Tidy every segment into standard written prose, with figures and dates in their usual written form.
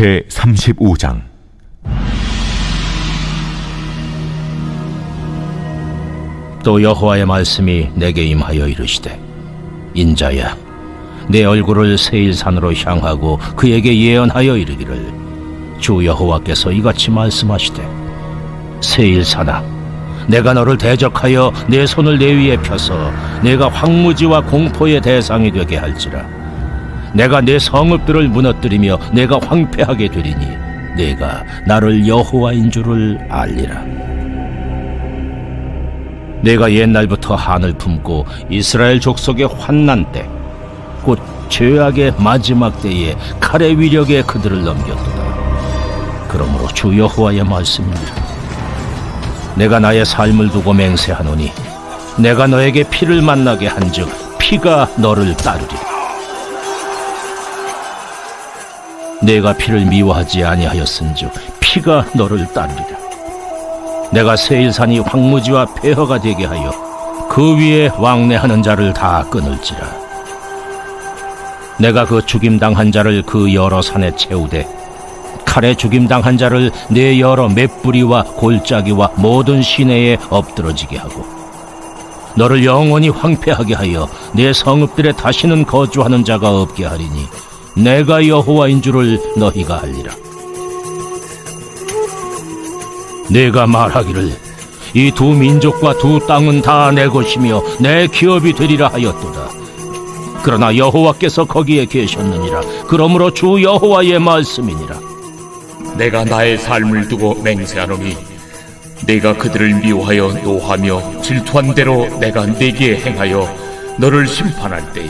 제35장. 또 여호와의 말씀이 내게 임하여 이르시되, 인자야, 내 얼굴을 세일산으로 향하고 그에게 예언하여 이르기를, 주 여호와께서 이같이 말씀하시되, 세일산아, 내가 너를 대적하여 내 손을 내 위에 펴서 내가 황무지와 공포의 대상이 되게 할지라. 내가 내 성읍들을 무너뜨리며 내가 황폐하게 되리니 내가 나를 여호와인 줄을 알리라. 내가 옛날부터 한을 품고 이스라엘 족속의 환난 때, 곧 죄악의 마지막 때에 칼의 위력에 그들을 넘겼도다. 그러므로 주 여호와의 말씀이니라. 내가 나의 삶을 두고 맹세하노니 내가 너에게 피를 만나게 한즉 피가 너를 따르리라. 내가 피를 미워하지 아니하였은즉 피가 너를 따르리라. 내가 세일산이 황무지와 폐허가 되게 하여 그 위에 왕래하는 자를 다 끊을지라. 내가 그 죽임당한 자를 그 여러 산에 채우되 칼에 죽임당한 자를 내 여러 맷뿌리와 골짜기와 모든 시내에 엎드러지게 하고 너를 영원히 황폐하게 하여 내 성읍들에 다시는 거주하는 자가 없게 하리니 내가 여호와인 줄을 너희가 알리라. 내가 말하기를, 이 두 민족과 두 땅은 다 내 것이며 내 기업이 되리라 하였도다. 그러나 여호와께서 거기에 계셨느니라. 그러므로 주 여호와의 말씀이니라. 내가 나의 삶을 두고 맹세하노니 내가 그들을 미워하여 노하며 질투한 대로 내가 네게 행하여 너를 심판할 때에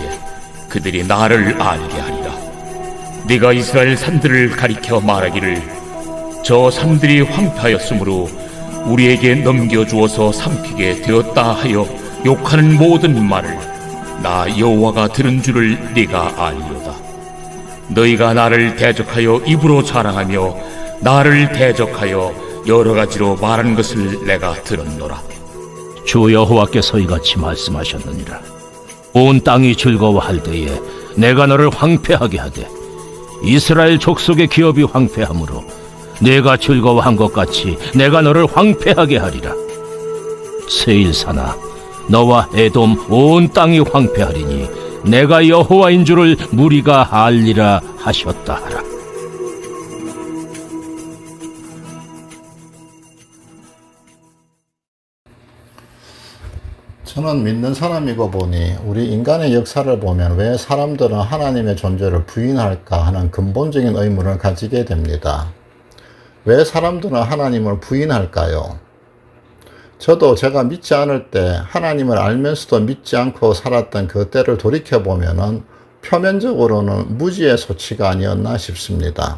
그들이 나를 알게 하리라. 네가 이스라엘 산들을 가리켜 말하기를, 저 산들이 황폐하였으므로 우리에게 넘겨주어서 삼키게 되었다 하여 욕하는 모든 말을 나 여호와가 들은 줄을 네가 알리로다. 너희가 나를 대적하여 입으로 자랑하며 나를 대적하여 여러 가지로 말하는 것을 내가 들었노라. 주 여호와께서 이같이 말씀하셨느니라. 온 땅이 즐거워할 때에 내가 너를 황폐하게 하되 이스라엘 족속의 기업이 황폐하므로 내가 즐거워한 것 같이 내가 너를 황폐하게 하리라. 세일산아, 너와 에돔 온 땅이 황폐하리니 내가 여호와인 줄을 무리가 알리라 하셨다 하라. 저는 믿는 사람이고 보니 우리 인간의 역사를 보면 왜 사람들은 하나님의 존재를 부인할까 하는 근본적인 의문을 가지게 됩니다. 왜 사람들은 하나님을 부인할까요? 저도 제가 믿지 않을 때 하나님을 알면서도 믿지 않고 살았던 그 때를 돌이켜보면 표면적으로는 무지의 소치가 아니었나 싶습니다.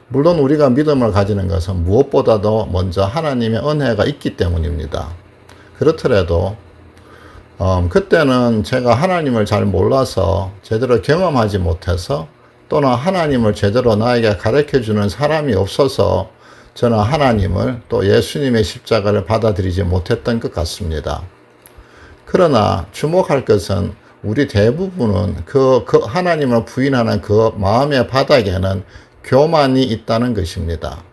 물론 우리가 믿음을 가지는 것은 무엇보다도 먼저 하나님의 은혜가 있기 때문입니다. 그렇더라도 그때는 제가 하나님을 잘 몰라서 제대로 경험하지 못해서 또는 하나님을 제대로 나에게 가르쳐주는 사람이 없어서 저는 하나님을 또 예수님의 십자가를 받아들이지 못했던 것 같습니다. 그러나 주목할 것은 우리 대부분은 그 하나님을 부인하는 그 마음의 바닥에는 교만이 있다는 것입니다.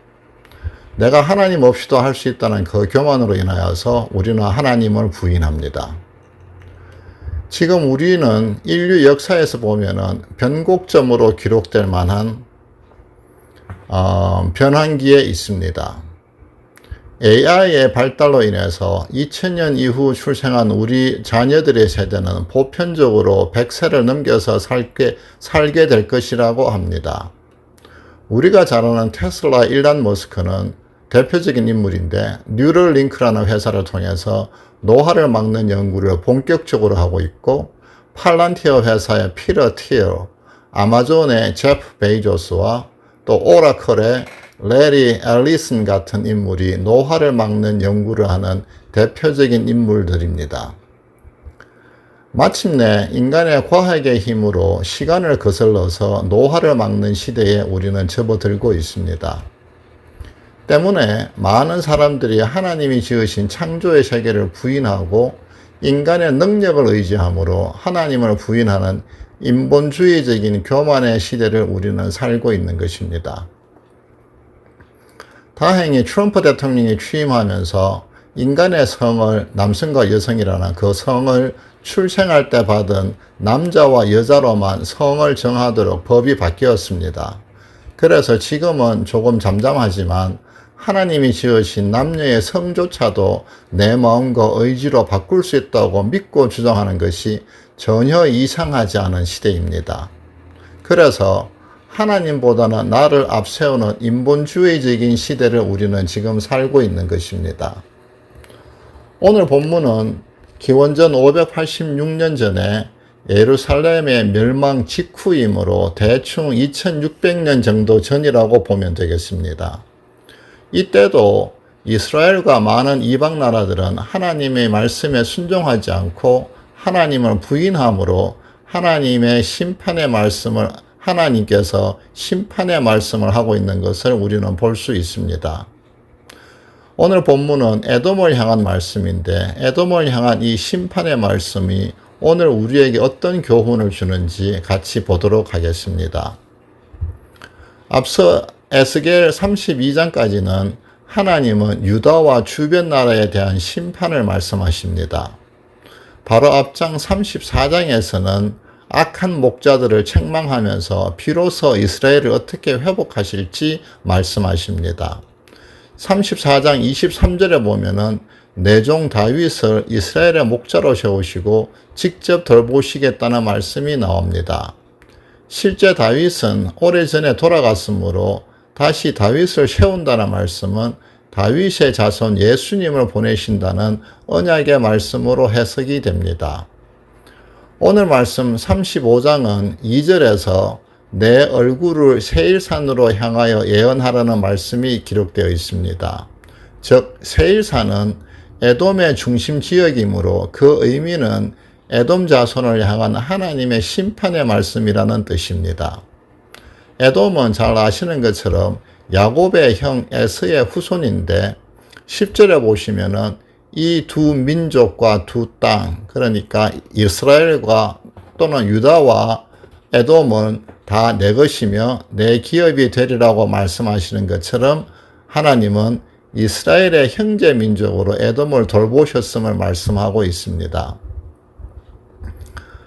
내가 하나님 없이도 할 수 있다는 그 교만으로 인하여서 우리는 하나님을 부인합니다. 지금 우리는 인류 역사에서 보면은 변곡점으로 기록될 만한 변환기에 있습니다. AI의 발달로 인해서 2000년 이후 출생한 우리 자녀들의 세대는 보편적으로 100세를 넘겨서 살게 될 것이라고 합니다. 우리가 잘 아는 테슬라 일론 머스크는 대표적인 인물인데 뉴럴링크라는 회사를 통해서 노화를 막는 연구를 본격적으로 하고 있고 팔란티어 회사의 피터 티어, 아마존의 제프 베이조스와 또 오라클의 레리 앨리슨 같은 인물이 노화를 막는 연구를 하는 대표적인 인물들입니다. 마침내 인간의 과학의 힘으로 시간을 거슬러서 노화를 막는 시대에 우리는 접어들고 있습니다. 때문에 많은 사람들이 하나님이 지으신 창조의 세계를 부인하고 인간의 능력을 의지함으로 하나님을 부인하는 인본주의적인 교만의 시대를 우리는 살고 있는 것입니다. 다행히 트럼프 대통령이 취임하면서 인간의 성을 남성과 여성이라는 그 성을 출생할 때 받은 남자와 여자로만 성을 정하도록 법이 바뀌었습니다. 그래서 지금은 조금 잠잠하지만 하나님이 지으신 남녀의 성조차도 내 마음과 의지로 바꿀 수 있다고 믿고 주장하는 것이 전혀 이상하지 않은 시대입니다. 그래서 하나님보다는 나를 앞세우는 인본주의적인 시대를 우리는 지금 살고 있는 것입니다. 오늘 본문은 기원전 586년 전에 예루살렘의 멸망 직후이므로 대충 2600년 정도 전이라고 보면 되겠습니다. 이때도 이스라엘과 많은 이방 나라들은 하나님의 말씀에 순종하지 않고 하나님을 부인함으로 하나님의 심판의 말씀을 하나님께서 심판의 말씀을 하고 있는 것을 우리는 볼 수 있습니다. 오늘 본문은 에돔을 향한 말씀인데 에돔을 향한 이 심판의 말씀이 오늘 우리에게 어떤 교훈을 주는지 같이 보도록 하겠습니다. 앞서 에스겔 32장까지는 하나님은 유다와 주변 나라에 대한 심판을 말씀하십니다. 바로 앞장 34장에서는 악한 목자들을 책망하면서 비로소 이스라엘을 어떻게 회복하실지 말씀하십니다. 34장 23절에 보면은 내 종 다윗을 이스라엘의 목자로 세우시고 직접 돌보시겠다는 말씀이 나옵니다. 실제 다윗은 오래전에 돌아갔으므로 다시 다윗을 세운다는 말씀은 다윗의 자손 예수님을 보내신다는 언약의 말씀으로 해석이 됩니다. 오늘 말씀 35장은 2절에서 내 얼굴을 세일산으로 향하여 예언하라는 말씀이 기록되어 있습니다. 즉 세일산은 에돔의 중심 지역이므로 그 의미는 에돔 자손을 향한 하나님의 심판의 말씀이라는 뜻입니다. 에돔은 잘 아시는 것처럼 야곱의 형 에서의 후손인데 10절에 보시면은 이 두 민족과 두 땅, 그러니까 이스라엘과 또는 유다와 에돔은 다 내 것이며 내 기업이 되리라고 말씀하시는 것처럼 하나님은 이스라엘의 형제 민족으로 에돔을 돌보셨음을 말씀하고 있습니다.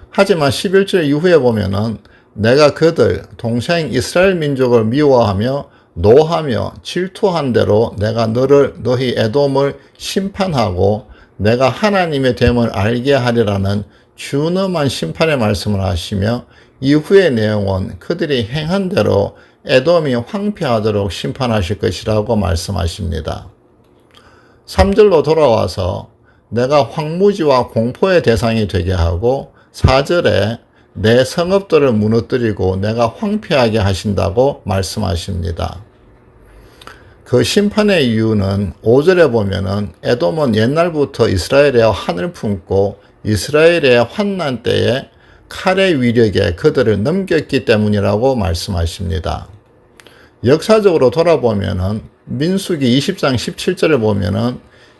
하지만 11절 이후에 보면은 내가 그들 동생 이스라엘 민족을 미워하며 노하며 질투한 대로 내가 너희 에돔을 심판하고 내가 하나님의 됨을 알게 하리라는 준엄한 심판의 말씀을 하시며 이후의 내용은 그들이 행한 대로 에돔이 황폐하도록 심판하실 것이라고 말씀하십니다. 3절로 돌아와서 내가 황무지와 공포의 대상이 되게 하고 4절에 내 성읍들을 무너뜨리고 내가 황폐하게 하신다고 말씀하십니다. 그 심판의 이유는 5절에 보면은 에돔은 옛날부터 이스라엘의 한을 품고 이스라엘의 환난 때에 칼의 위력에 그들을 넘겼기 때문이라고 말씀하십니다. 역사적으로 돌아보면은 민수기 20장 17절을 보면은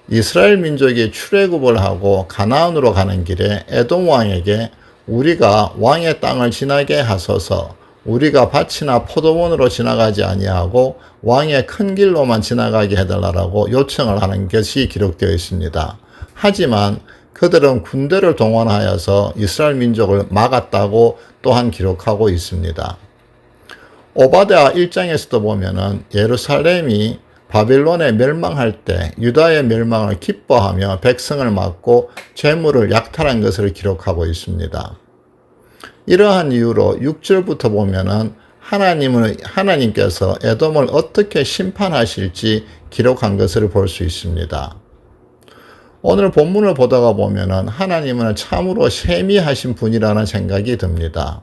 이스라엘 민족이 출애굽을 하고 가나안으로 가는 길에 에돔 왕에게 우리가 왕의 땅을 지나게 하소서 우리가 밭이나 포도원으로 지나가지 아니하고 왕의 큰 길로만 지나가게 해달라고 요청을 하는 것이 기록되어 있습니다. 하지만 그들은 군대를 동원하여서 이스라엘 민족을 막았다고 또한 기록하고 있습니다. 오바댜 1장에서도 보면은 예루살렘이 바빌론에 멸망할 때 유다의 멸망을 기뻐하며 백성을 막고 재물을 약탈한 것을 기록하고 있습니다. 이러한 이유로 6절부터 보면은 하나님께서 에돔을 어떻게 심판하실지 기록한 것을 볼 수 있습니다. 오늘 본문을 보다가 보면은 하나님은 참으로 세미하신 분이라는 생각이 듭니다.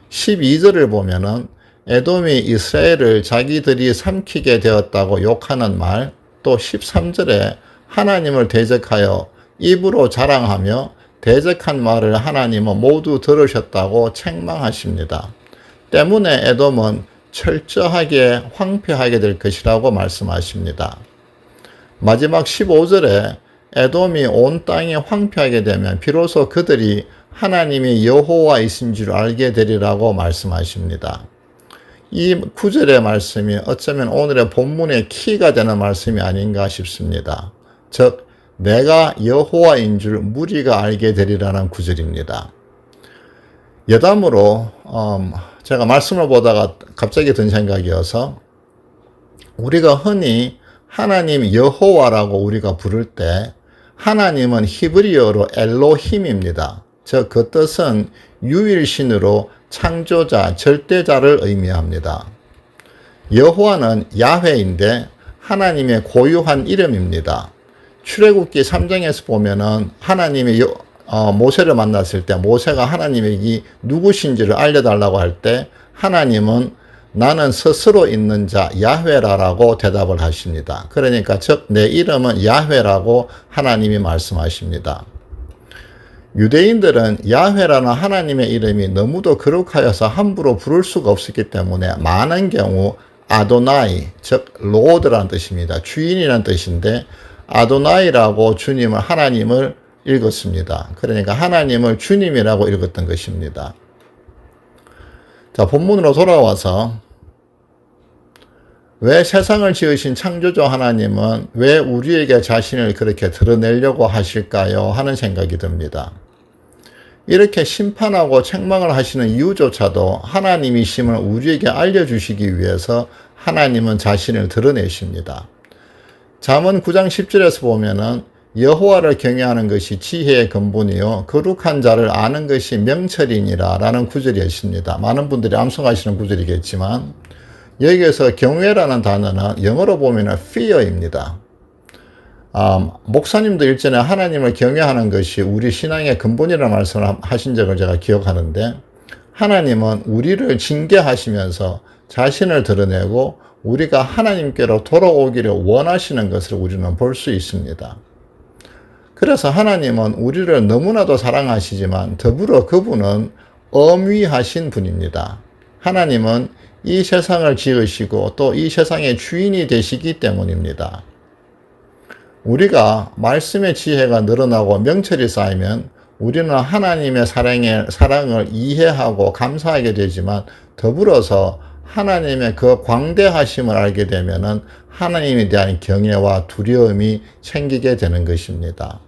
12절을 보면은 에돔이 이스라엘을 자기들이 삼키게 되었다고 욕하는 말, 또 13절에 하나님을 대적하여 입으로 자랑하며 대적한 말을 하나님은 모두 들으셨다고 책망하십니다. 때문에 에돔은 철저하게 황폐하게 될 것이라고 말씀하십니다. 마지막 15절에 에돔이 온 땅이 황폐하게 되면 비로소 그들이 하나님이 여호와이신 줄 알게 되리라고 말씀하십니다. 이 구절의 말씀이 어쩌면 오늘의 본문의 키가 되는 말씀이 아닌가 싶습니다. 즉 내가 여호와인 줄 무리가 알게 되리라는 구절입니다. 여담으로 제가 말씀을 보다가 갑자기 든 생각이어서 우리가 흔히 하나님 여호와라고 우리가 부를 때 하나님은 히브리어로 엘로힘입니다. 즉 그 뜻은 유일신으로 창조자, 절대자를 의미합니다. 여호와는 야훼인데 하나님의 고유한 이름입니다. 출애굽기 3장에서 보면은 하나님이 모세를 만났을 때 모세가 하나님에게 누구신지를 알려달라고 할 때 하나님은 나는 스스로 있는 자 야훼라라고 대답을 하십니다. 그러니까 즉 내 이름은 야훼라고 하나님이 말씀하십니다. 유대인들은 야훼라는 하나님의 이름이 너무도 거룩하여서 함부로 부를 수가 없었기 때문에 많은 경우 아도나이, 즉 로드라는 뜻입니다. 주인이라는 뜻인데 아도나이라고 주님을 하나님을 읽었습니다. 그러니까 하나님을 주님이라고 읽었던 것입니다. 자, 본문으로 돌아와서 왜 세상을 지으신 창조주 하나님은 왜 우리에게 자신을 그렇게 드러내려고 하실까요? 하는 생각이 듭니다. 이렇게 심판하고 책망을 하시는 이유조차도 하나님이심을 우리에게 알려주시기 위해서 하나님은 자신을 드러내십니다. 잠언 9장 10절에서 보면은 여호와를 경외하는 것이 지혜의 근본이요 거룩한 자를 아는 것이 명철이니라 라는 구절이 있습니다. 많은 분들이 암송하시는 구절이겠지만 여기에서 경외라는 단어는 영어로 보면 fear입니다. 목사님도 일전에 하나님을 경외하는 것이 우리 신앙의 근본이라는 말씀을 하신 적을 제가 기억하는데 하나님은 우리를 징계하시면서 자신을 드러내고 우리가 하나님께로 돌아오기를 원하시는 것을 우리는 볼 수 있습니다. 그래서 하나님은 우리를 너무나도 사랑하시지만 더불어 그분은 엄위하신 분입니다. 하나님은 이 세상을 지으시고 또 이 세상의 주인이 되시기 때문입니다. 우리가 말씀의 지혜가 늘어나고 명철이 쌓이면 우리는 하나님의 사랑을 이해하고 감사하게 되지만 더불어서 하나님의 그 광대하심을 알게 되면은 하나님에 대한 경외와 두려움이 생기게 되는 것입니다.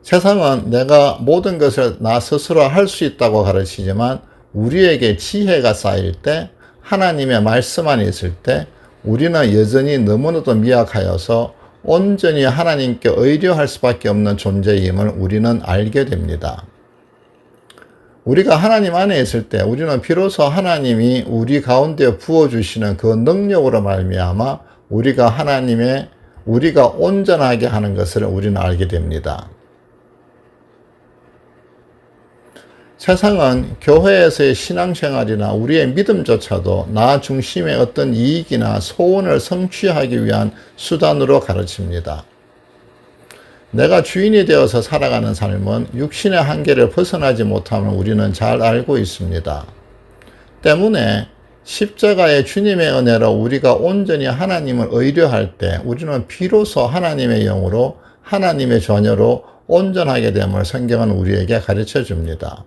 세상은 내가 모든 것을 나 스스로 할 수 있다고 가르치지만 우리에게 지혜가 쌓일 때 하나님의 말씀 안에 있을 때 우리는 여전히 너무나도 미약하여서 온전히 하나님께 의뢰할 수밖에 없는 존재임을 우리는 알게 됩니다. 우리가 하나님 안에 있을 때 우리는 비로소 하나님이 우리 가운데 부어주시는 그 능력으로 말미암아 우리가 온전하게 하는 것을 우리는 알게 됩니다. 세상은 교회에서의 신앙생활이나 우리의 믿음조차도 나 중심의 어떤 이익이나 소원을 성취하기 위한 수단으로 가르칩니다. 내가 주인이 되어서 살아가는 삶은 육신의 한계를 벗어나지 못함을 우리는 잘 알고 있습니다. 때문에 십자가의 주님의 은혜로 우리가 온전히 하나님을 의뢰할 때 우리는 비로소 하나님의 영으로 하나님의 자녀로 온전하게 됨을 성경은 우리에게 가르쳐 줍니다.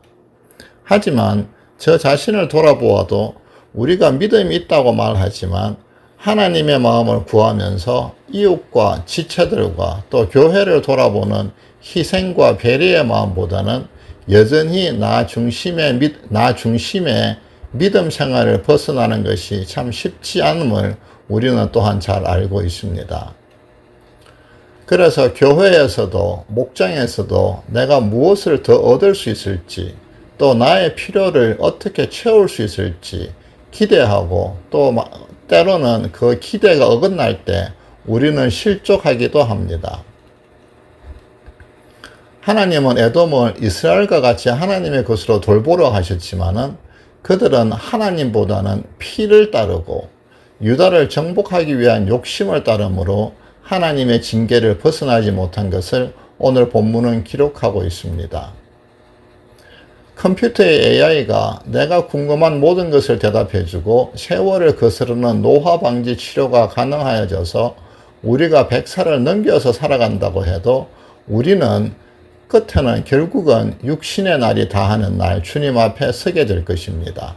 하지만 저 자신을 돌아보아도 우리가 믿음이 있다고 말하지만 하나님의 마음을 구하면서 이웃과 지체들과 또 교회를 돌아보는 희생과 배려의 마음보다는 여전히 나 중심의 믿음 생활을 벗어나는 것이 참 쉽지 않음을 우리는 또한 잘 알고 있습니다. 그래서 교회에서도 목장에서도 내가 무엇을 더 얻을 수 있을지 또 나의 필요를 어떻게 채울 수 있을지 기대하고 또 때로는 그 기대가 어긋날 때 우리는 실족하기도 합니다. 하나님은 에돔을 이스라엘과 같이 하나님의 것으로 돌보려 하셨지만은 그들은 하나님보다는 피를 따르고 유다를 정복하기 위한 욕심을 따름으로 하나님의 징계를 벗어나지 못한 것을 오늘 본문은 기록하고 있습니다. 컴퓨터의 AI가 내가 궁금한 모든 것을 대답해주고 세월을 거스르는 노화 방지 치료가 가능하여져서 우리가 100살을 넘겨서 살아간다고 해도 우리는 끝에는 결국은 육신의 날이 다하는 날 주님 앞에 서게 될 것입니다.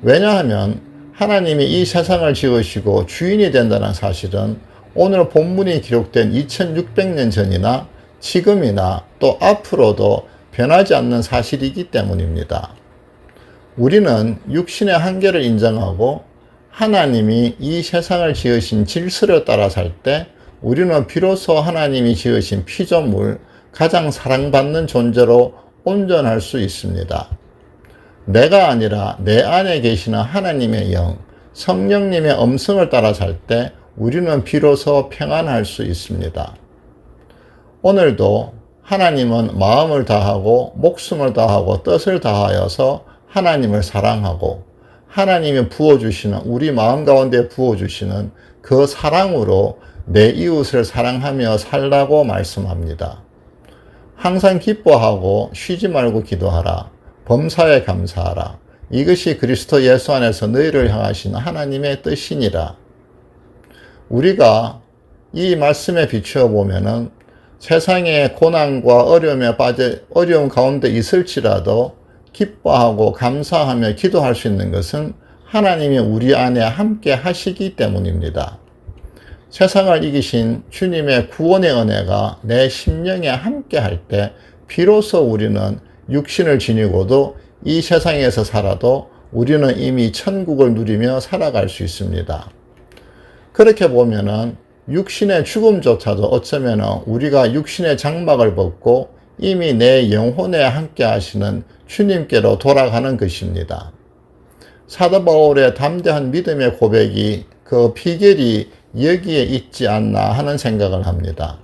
왜냐하면 하나님이 이 세상을 지으시고 주인이 된다는 사실은 오늘 본문이 기록된 2600년 전이나 지금이나 또 앞으로도 변하지 않는 사실이기 때문입니다. 우리는 육신의 한계를 인정하고 하나님이 이 세상을 지으신 질서를 따라 살 때 우리는 비로소 하나님이 지으신 피조물, 가장 사랑받는 존재로 온전할 수 있습니다. 내가 아니라 내 안에 계시는 하나님의 영, 성령님의 음성을 따라 살 때 우리는 비로소 평안할 수 있습니다. 오늘도 하나님은 마음을 다하고 목숨을 다하고 뜻을 다하여서 하나님을 사랑하고 하나님이 부어주시는 우리 마음 가운데 부어주시는 그 사랑으로 내 이웃을 사랑하며 살라고 말씀합니다. 항상 기뻐하고 쉬지 말고 기도하라. 범사에 감사하라. 이것이 그리스도 예수 안에서 너희를 향하신 하나님의 뜻이니라. 우리가 이 말씀에 비추어 보면은 세상의 고난과 어려움 가운데 있을지라도 기뻐하고 감사하며 기도할 수 있는 것은 하나님이 우리 안에 함께 하시기 때문입니다. 세상을 이기신 주님의 구원의 은혜가 내 심령에 함께 할 때 비로소 우리는 육신을 지니고도 이 세상에서 살아도 우리는 이미 천국을 누리며 살아갈 수 있습니다. 그렇게 보면은 육신의 죽음조차도 어쩌면 우리가 육신의 장막을 벗고 이미 내 영혼에 함께 하시는 주님께로 돌아가는 것입니다. 사도 바울의 담대한 믿음의 고백이 그 비결이 여기에 있지 않나 하는 생각을 합니다.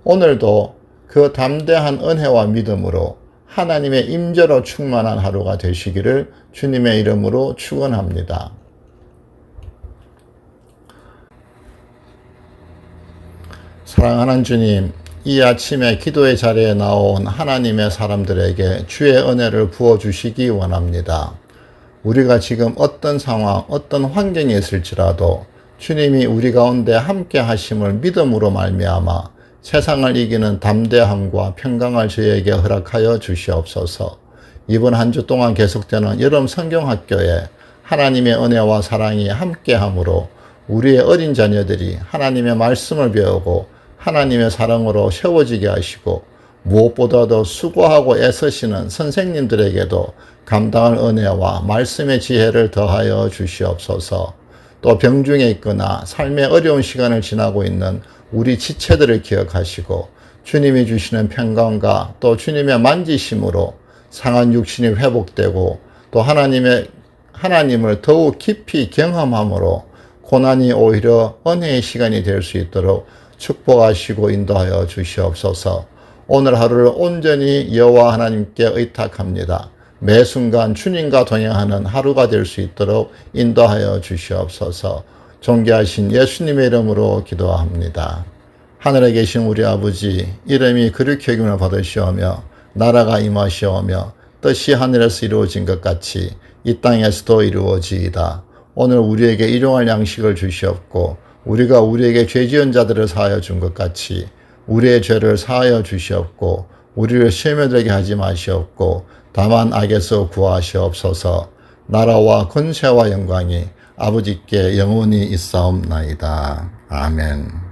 오늘도 그 담대한 은혜와 믿음으로 하나님의 임재로 충만한 하루가 되시기를 주님의 이름으로 축원합니다. 사랑하는 주님, 이 아침에 기도의 자리에 나온 하나님의 사람들에게 주의 은혜를 부어주시기 원합니다. 우리가 지금 어떤 상황, 어떤 환경에 있을지라도 주님이 우리 가운데 함께 하심을 믿음으로 말미암아 세상을 이기는 담대함과 평강을 저희에게 허락하여 주시옵소서. 이번 한 주 동안 계속되는 여름 성경학교에 하나님의 은혜와 사랑이 함께함으로 우리의 어린 자녀들이 하나님의 말씀을 배우고 하나님의 사랑으로 세워지게 하시고 무엇보다도 수고하고 애쓰시는 선생님들에게도 감당할 은혜와 말씀의 지혜를 더하여 주시옵소서. 또 병중에 있거나 삶의 어려운 시간을 지나고 있는 우리 지체들을 기억하시고 주님이 주시는 평강과 또 주님의 만지심으로 상한 육신이 회복되고 또 하나님을 더욱 깊이 경험함으로 고난이 오히려 은혜의 시간이 될 수 있도록 축복하시고 인도하여 주시옵소서. 오늘 하루를 온전히 여호와 하나님께 의탁합니다. 매 순간 주님과 동행하는 하루가 될 수 있도록 인도하여 주시옵소서. 존귀하신 예수님의 이름으로 기도합니다. 하늘에 계신 우리 아버지, 이름이 그렇게 여김을 받으시오며 나라가 임하시오며 뜻이 하늘에서 이루어진 것 같이 이 땅에서도 이루어지이다. 오늘 우리에게 일용할 양식을 주시옵고 우리가 우리에게 죄 지은 자들을 사하여 준 것 같이 우리의 죄를 사하여 주시옵고 우리를 시험에 들게 하지 마시옵고 다만 악에서 구하시옵소서. 나라와 권세와 영광이 아버지께 영원히 있사옵나이다. 아멘.